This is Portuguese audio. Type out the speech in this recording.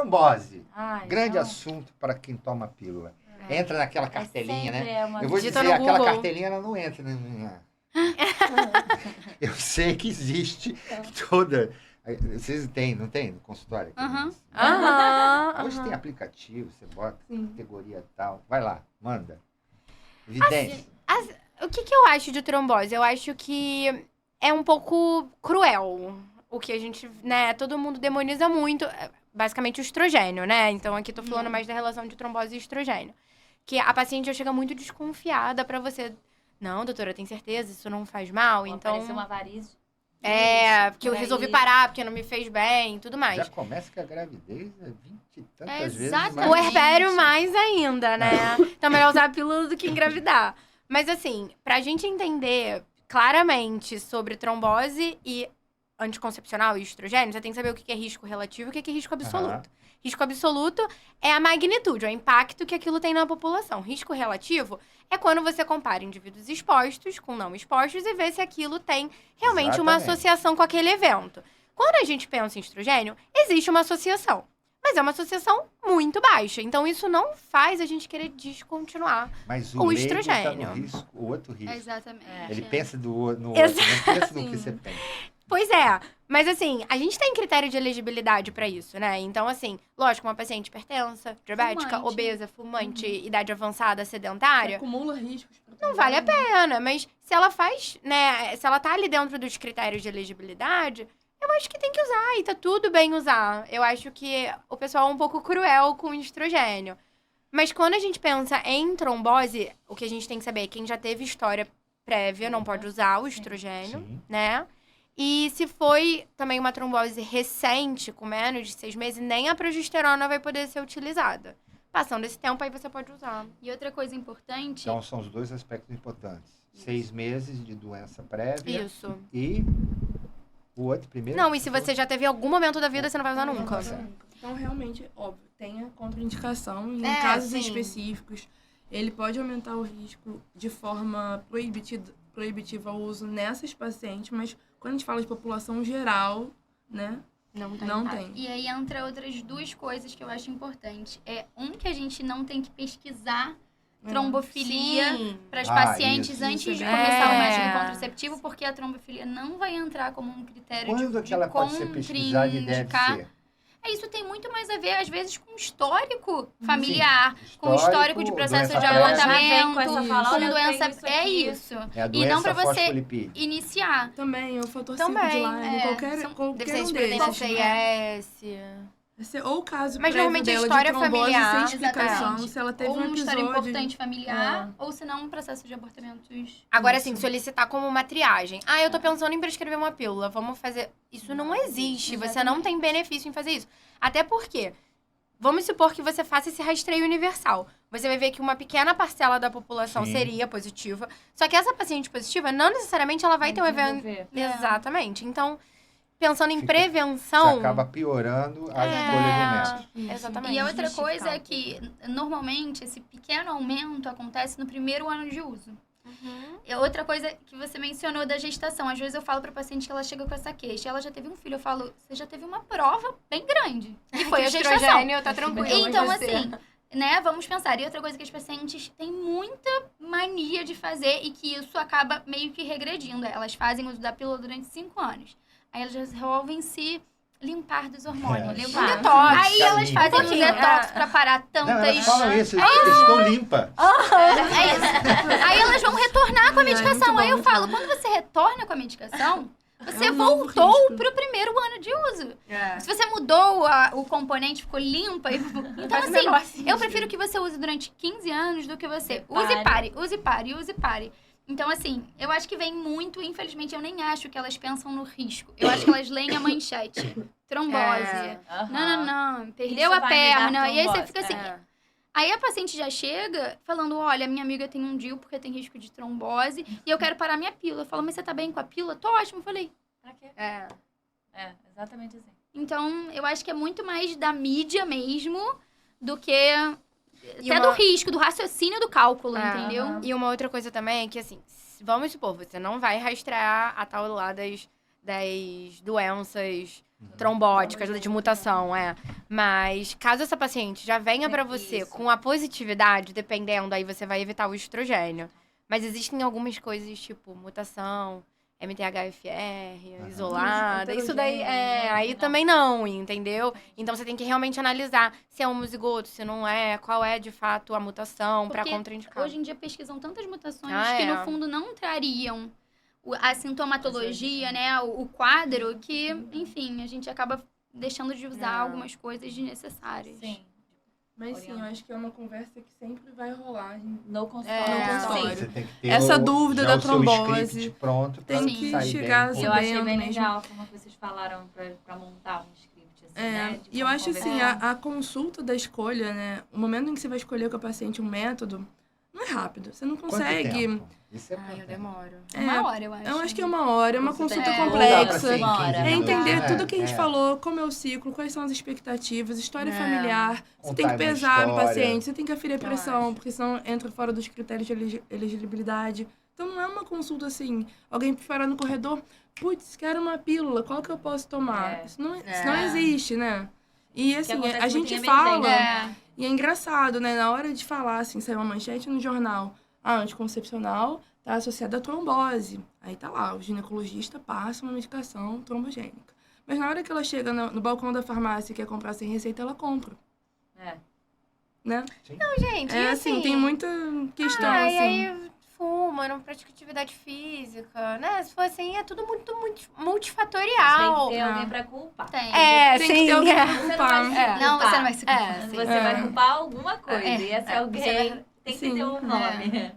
trombose. Grande então... assunto para quem toma pílula. Entra naquela cartelinha, né? Eu vou Digita dizer, no aquela Google. cartelinha ela não entra. Eu sei que existe toda... Vocês têm, não tem? No consultório? Hoje tem aplicativo, você bota categoria e tal. Vai lá, manda. Evidência. O que eu acho de trombose? Eu acho que é um pouco cruel. O que a gente, né, todo mundo demoniza muito, basicamente o estrogênio, né? Então aqui tô falando mais da relação de trombose e estrogênio. Que a paciente já chega muito desconfiada pra você. Não, doutora, tem certeza? Isso não faz mal? Então apareceu uma varize. porque eu resolvi parar, porque não me fez bem e tudo mais. Já começa que a gravidez é 20 e tantas vezes Exatamente. mais. O herpério mais ainda, né? Então melhor usar a pílula do que engravidar. Mas assim, pra gente entender claramente sobre trombose e anticoncepcional e estrogênio, você tem que saber o que é risco relativo e o que é risco absoluto. Risco absoluto é a magnitude, é o impacto que aquilo tem na população. Risco relativo é quando você compara indivíduos expostos com não expostos e vê se aquilo tem realmente uma associação com aquele evento. Quando a gente pensa em estrogênio, existe uma associação. Mas é uma associação muito baixa. Então, isso não faz a gente querer descontinuar Mas o leigo estrogênio. Tá no risco, o outro risco. Exatamente. Ele pensa no outro, não pensa no que você pensa. Pois é. Mas, assim, a gente tem critério de elegibilidade pra isso, né? Então, assim, lógico, uma paciente hipertensa, diabética, Fumante. obesa, fumante, idade avançada, sedentária, Acumula riscos. não vale a pena. Mas se ela faz, né? Se ela tá ali dentro dos critérios de elegibilidade, eu acho que tem que usar e tá tudo bem usar. Eu acho que o pessoal é um pouco cruel com o estrogênio. Mas quando a gente pensa em trombose, o que a gente tem que saber é quem já teve história prévia não pode usar o estrogênio, né? E se foi também uma trombose recente, com menos de 6 meses, nem a progesterona vai poder ser utilizada. Passando esse tempo, aí você pode usar. E outra coisa importante... Então, são os dois aspectos importantes. 6 meses de doença prévia. Isso. E o outro primeiro... Não, e se você já teve em algum momento da vida, você não vai usar nunca. Então, realmente, óbvio, tem a contraindicação. Em É, casos sim. específicos, ele pode aumentar o risco de forma proibitiva ao uso nessas pacientes, mas quando a gente fala de população geral, né, não tem. E aí entra outras duas coisas que eu acho importante. Que a gente não tem que pesquisar trombofilia para as pacientes isso antes de é começar o bem- método contraceptivo, porque a trombofilia não vai entrar como um critério Quando de que ela pode ser pesquisada e deve contraindicar. ser? Isso tem muito mais a ver, às vezes, com histórico familiar, com histórico de processo doença de prévia. Já vem abortamento, com essa Isso. fala, com olha, eu doença... tenho isso aqui. isso. É a E doença não pra você fosfolipídica. iniciar. Também, o fator Também, 5 de Lyme, qualquer Deficiência um de deles. proteína CIS. Ou o caso Mas prévio normalmente a dela história de trombose familiar, sem explicação, exatamente. se ela teve Ou um uma história episódio... importante familiar, ou se não um processo de abortamentos. Agora, assim, solicitar como uma triagem. Eu tô pensando em prescrever uma pílula, vamos fazer... Isso não existe, você não tem benefício em fazer isso. Até porque, vamos supor que você faça esse rastreio universal. Você vai ver que uma pequena parcela da população seria positiva. Só que essa paciente positiva, não necessariamente ela vai ter um evento... Exatamente. Então, pensando em prevenção... Você acaba piorando a escolha do médico. Exatamente. E a outra coisa é que, normalmente, esse pequeno aumento acontece no primeiro ano de uso. E outra coisa que você mencionou da gestação. Às vezes eu falo pra paciente que ela chega com essa queixa. Ela já teve um filho. Eu falo, você já teve uma prova bem grande. Que foi a gestação. Estrogênio, tá tranquilo. Então, mas você- assim, né, vamos pensar. E outra coisa que as pacientes têm muita mania de fazer e que isso acaba meio que regredindo. Elas fazem uso da pílula durante 5 anos. Aí elas resolvem se limpar dos hormônios. Um detox. Aí elas fazem um pouquinho, detox pra parar Não, tantas... elas falam isso, eu estou limpa. É isso. Aí elas vão retornar com a medicação. muito Aí eu bom, falo, quando você retorna com a medicação, você É um novo voltou risco. pro primeiro ano de uso. Se você mudou o componente, ficou limpa. Então, Faz o assim, menor sentido. eu prefiro que você use durante 15 anos do que você use e Pare. pare, use e pare, use e pare. Então, assim, eu acho que vem muito, infelizmente, eu nem acho que elas pensam no risco. Eu acho que elas leem a manchete. Trombose. Não, perdeu Isso a vai me dar perna. E aí você trombose. fica assim... Aí a paciente já chega falando, olha, minha amiga tem um DIU porque tem risco de trombose e eu quero parar minha pílula. Eu falo, mas você tá bem com a pílula? Tô ótimo. Eu falei, Pra quê? É. É, exatamente assim. então eu acho que é muito mais da mídia mesmo do que E até uma- do risco, do raciocínio do cálculo, entendeu? E uma outra coisa também é que, assim, vamos supor, você não vai rastrear a tal lá das doenças trombótica, de mutação, Mas, caso essa paciente já venha pra você com a positividade, dependendo, aí você vai evitar o estrogênio. Mas existem algumas coisas, tipo mutação, MTHFR, isolada. Isso daí aí também não, entendeu? Então você tem que realmente analisar se é homozigoto, se não é, qual é de fato a mutação para contraindicar. Hoje em dia pesquisam tantas mutações que no fundo não trariam a sintomatologia, né? O quadro, que, enfim, a gente acaba deixando de usar algumas coisas desnecessárias. Sim. Mas sim, eu acho que é uma conversa que sempre vai rolar no consultório. Você tem que ter essa dúvida da trombose pronto tem que chegar bem. Eu achei bem legal como vocês falaram pra montar um script. Assim, né? E eu acho assim, a consulta da escolha, né? O momento em que você vai escolher com o paciente um método, não é rápido. Você não consegue... Isso é eu demoro. Uma hora, eu acho. Eu acho que é uma hora, é uma consulta complexa. complexa. É entender tudo que a gente falou, como é o ciclo, quais são as expectativas, história familiar. Você tem que pesar no paciente, você tem que aferir a pressão, porque senão entra fora dos critérios de elegibilidade. Então não é uma consulta assim, alguém parar no corredor, putz, quero uma pílula, qual que eu posso tomar? Isso não existe, né? E assim, a gente fala, e é engraçado, né? Na hora de falar, assim, saiu uma manchete no jornal, anticoncepcional tá associada à trombose. Aí tá lá, o ginecologista passa uma medicação trombogênica. Mas na hora que ela chega no balcão da farmácia e quer comprar sem receita, ela compra. Né? Não, gente, assim, tem muita questão, assim. E aí fuma, não pratica atividade física, né? Se for assim, é tudo muito multifatorial. Tem que ter alguém pra culpar. Tem que sim. ter alguém pra culpar. Não, você não vai se culpar. Você vai culpar alguma coisa. E esse alguém tem que ter um nome.